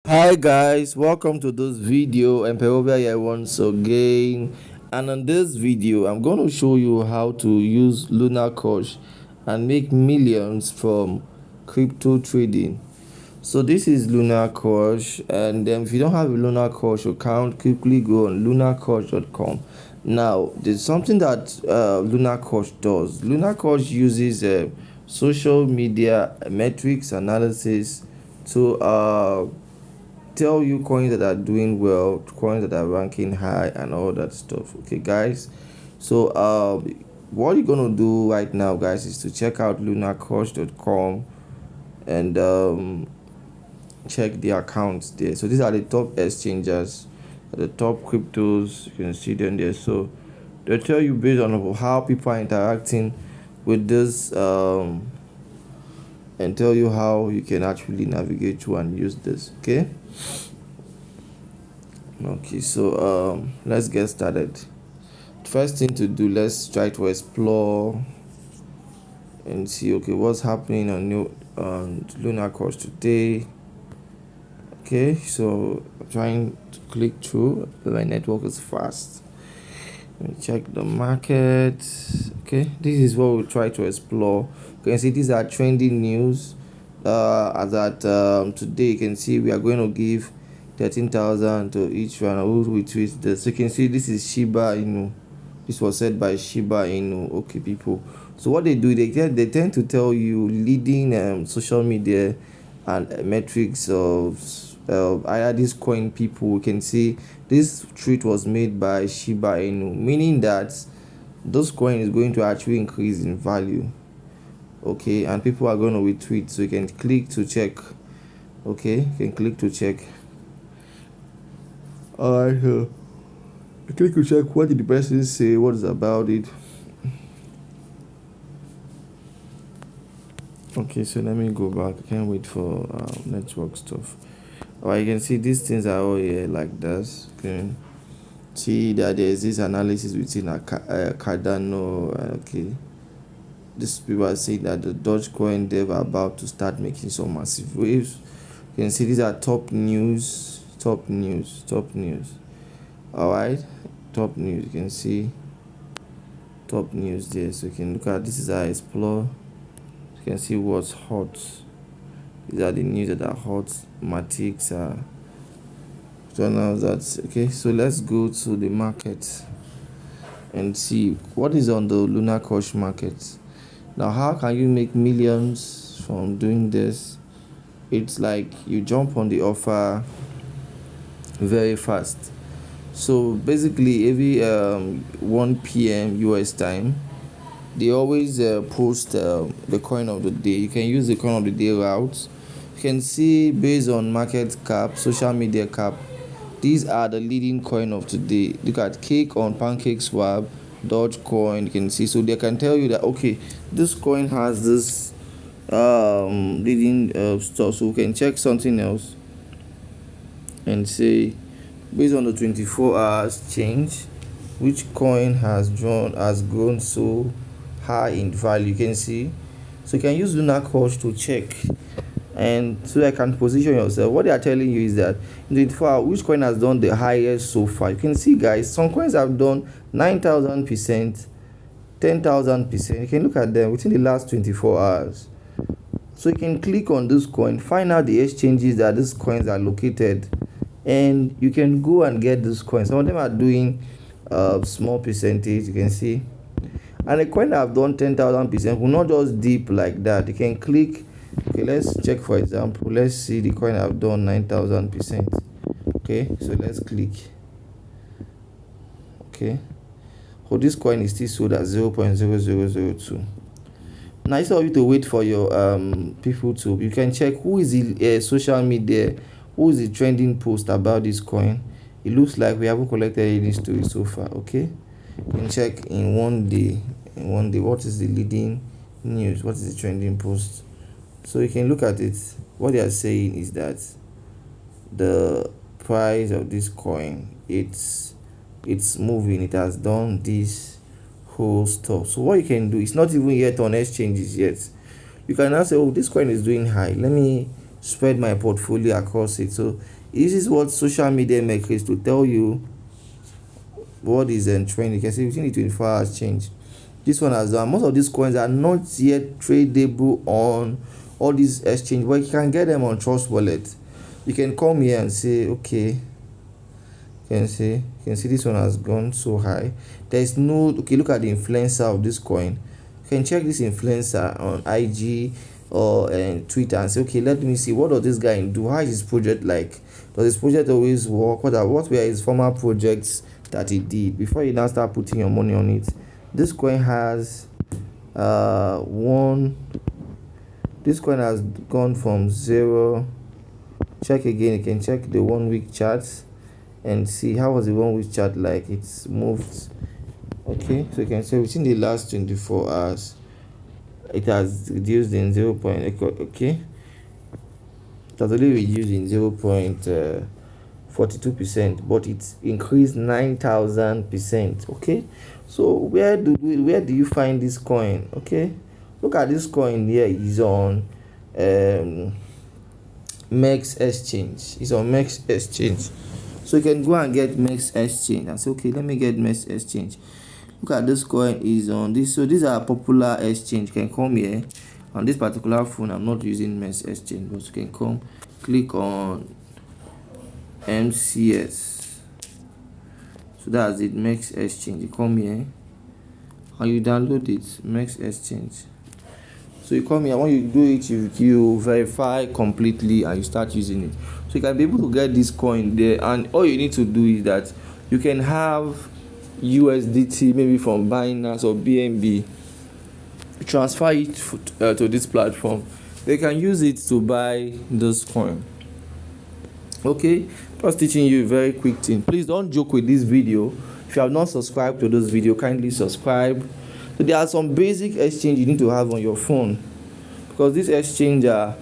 Hi guys, welcome to this video. I'm Perovia here once again, and on this video I'm going to show you how to use Lunarcrush and make millions from crypto trading. So this is Lunarcrush, and if you don't have a Lunarcrush account, quickly go on lunarcrush.com. Now there's something that Lunarcrush does. Lunarcrush uses social media metrics analysis to tell you coins that are doing well, coins that are ranking high, and all that stuff. Okay, guys. So what you're gonna do right now, guys, is to check out lunarcrush.com and check the accounts there. So these are the top exchanges, the top cryptos. You can see them there. So they'll tell you based on how people are interacting with this and tell you how you can actually navigate through and use this. Okay, so let's get started. First thing to do, let's try to explore and see what's happening on Lunarcrush today. Okay, so I'm trying to click through, but my network is fast. Let me check the market. Okay, this is what we'll try to explore. You can see these are trending news. As at today, you can see we are going to give 13,000 to each one who retweets this. So you can see this is Shiba Inu. This was said by Shiba Inu. Okay, people. So what they do, they tend to tell you leading social media and metrics of either this coin people. You can see this tweet was made by Shiba Inu, meaning that this coin is going to actually increase in value. Okay, and people are going to retweet, so you can click to check. Okay, you can click to check. Alright, click to check what did the person say, what is about it. Okay, so let me go back. I can't wait for network stuff. Alright, you can see these things are all here like this. Okay, see that there is this analysis within a Cardano. Okay, these people are saying that the Dogecoin dev are about to start making some massive waves. You can see these are top news. All right, top news. You can see top news there, so you can look at this. Is our explore. You can see what's hot. These are the news that are hot. Matics are journals. That's okay. So let's go to the market and see what is on the Lunarcrush market. Now, how can you make millions from doing this? It's like you jump on the offer very fast. So basically every 1 p.m. US time, they always post the coin of the day. You can use the coin of the day routes. You can see based on market cap, social media cap, these are the leading coin of today. Look at Cake on PancakeSwap, Dogecoin. You can see, so they can tell you that okay, this coin has this leading stuff. So we can check something else and say based on the 24 hours change, which coin has grown so high in value. You can see, so you can use Lunarcrush to check, and so I can position yourself. What they are telling you is that in 24 hours, which coin has done the highest so far. You can see, guys, some coins have done 9,000%, 10,000%. You can look at them within the last 24 hours. So you can click on this coin, find out the exchanges that these coins are located, and you can go and get these coins. Some of them are doing small percentage. You can see, and a coin that have done 10,000% will not just dip like that. You can click. Okay, let's check. For example, let's see the coin have done 9,000%. Okay, so let's click. Okay, so this coin is still sold at 0.0002. Now instead of you to wait for your people to, you can check who is the social media, who is the trending post about this coin. It looks like we haven't collected any story so far. Okay, you can check in one day. What is the leading news? What is the trending post? So you can look at it. What they are saying is that the price of this coin, it's moving. It has done this whole stuff. So what you can do, it's not even yet on exchanges yet. You can now say, oh, this coin is doing high. Let me spread my portfolio across it. So this is what social media makes to tell you what is in trend. You can see within the 24 hours change. This one has done. Most of these coins are not yet tradable on all these exchange, but you can get them on Trust Wallet. You can come here and say, okay, you can see this one has gone so high. There is no, okay, look at the influencer of this coin. You can check this influencer on IG or Twitter and say, okay, let me see, what does this guy do? How is his project like? Does his project always work? What were his former projects that he did before you now start putting your money on it? This coin has this coin has gone from 0. Check again. You can check the 1 week charts and see how was the 1 week chart like. It's moved. Okay, so you can say within the last 24 hours it has reduced in 0. Okay, it has only reduced in 0.42%, but it's increased 9,000%. Okay, so where do you find this coin? Okay, look at this coin here. Is on Mex Exchange. It's on Mex Exchange. So you can go and get Mex Exchange and say, okay, let me get Mex Exchange. Look at this coin is on this. So these are popular exchange. You can come here on this particular phone. I'm not using Mex Exchange, but you can come click on MCS. So that's it, Mex Exchange. You come here and you download it, Mex Exchange. So you come here, when you do it, you verify completely and you start using it. So you can be able to get this coin there, and all you need to do is that you can have USDT maybe from Binance or BNB, transfer it to this platform. They can use it to buy this coin. Okay, just teaching you a very quick thing. Please don't joke with this video. If you have not subscribed to this video, kindly subscribe. So there are some basic exchange you need to have on your phone, because this exchange are,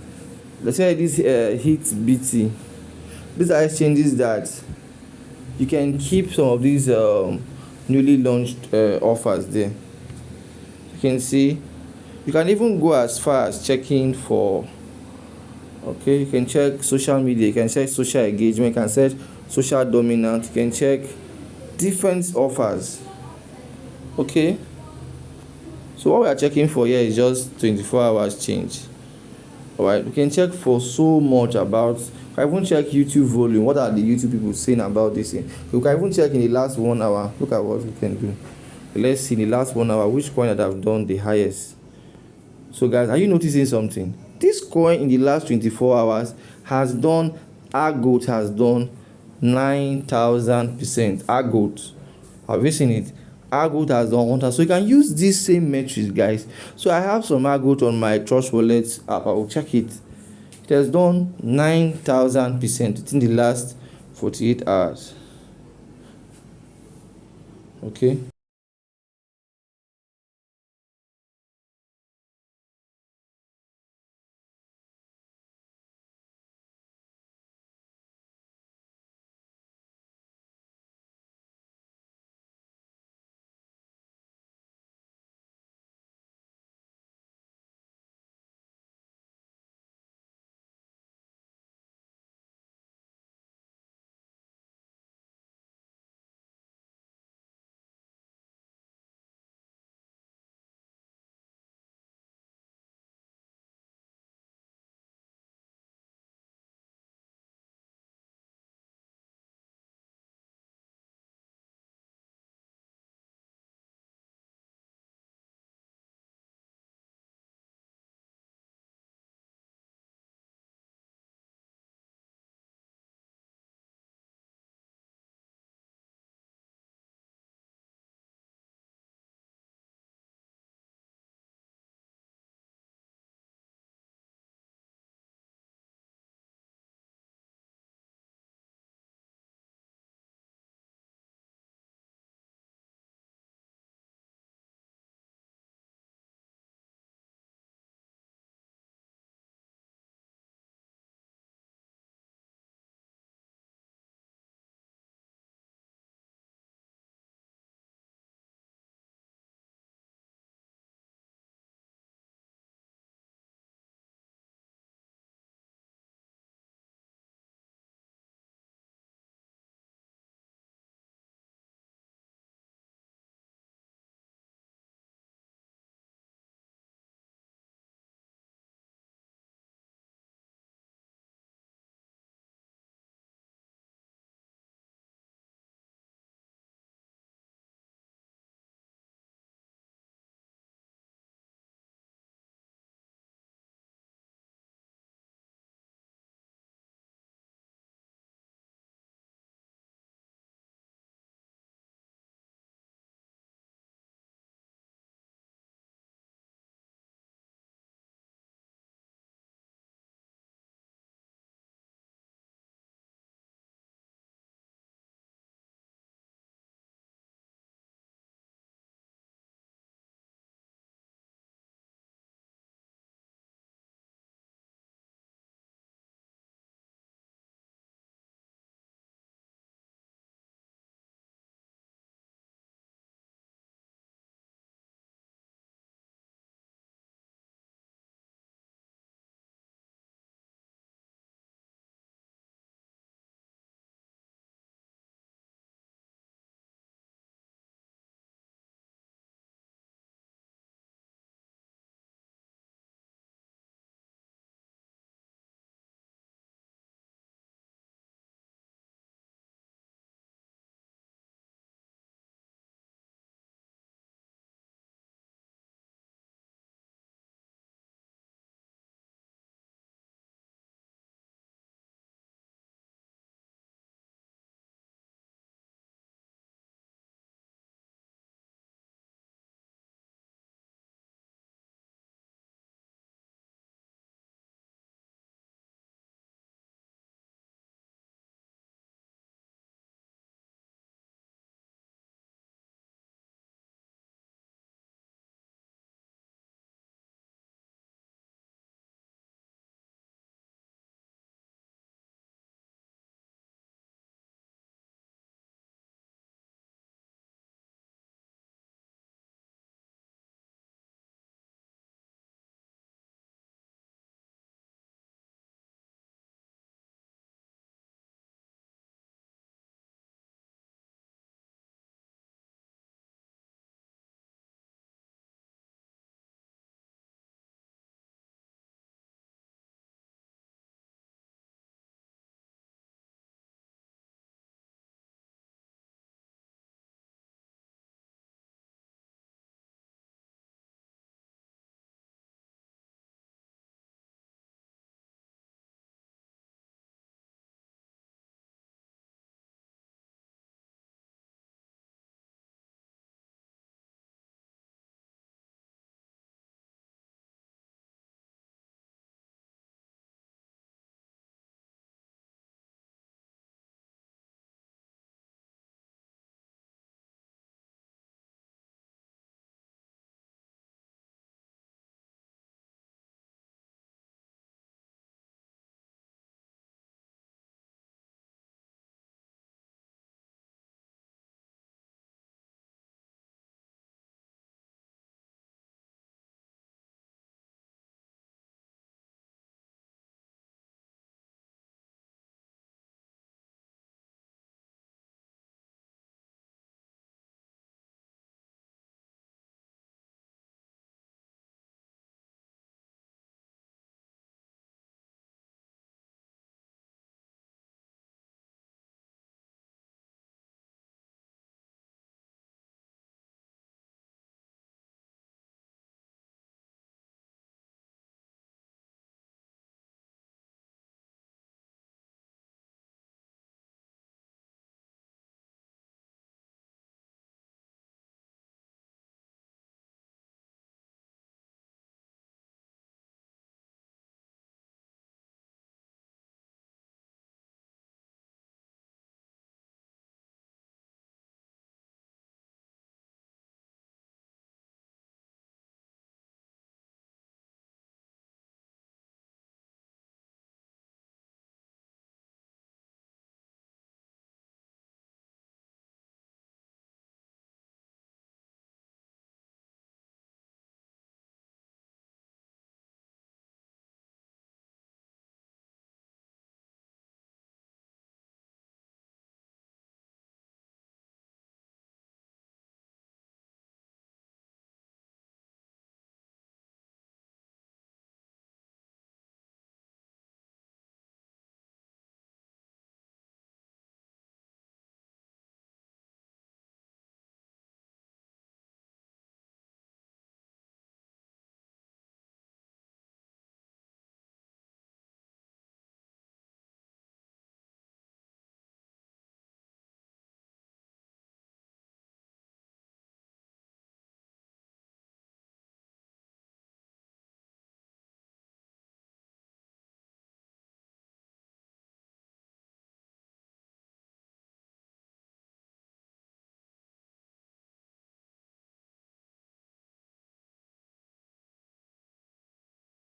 let's say this hit BT. These are exchanges that you can keep some of these newly launched offers there. You can see you can even go as far as checking for, okay, you can check social media, you can check social engagement, you can search social dominant, you can check different offers. Okay, so what we are checking for here is just 24 hours change. All right, we can check for so much about, I even check YouTube volume. What are the YouTube people saying about this thing? We can even check in the last 1 hour. Look at what we can do. Let's see in the last 1 hour which coin that have done the highest. So guys, are you noticing something? This coin in the last 24 hours has done, Argot has done 9,000%. Argot, have you seen it? Argot has done 1,000. So you can use these same metrics, guys. So I have some Argot on my Trust Wallet app. I will check it. It has done 9,000% within the last 48 hours. Okay.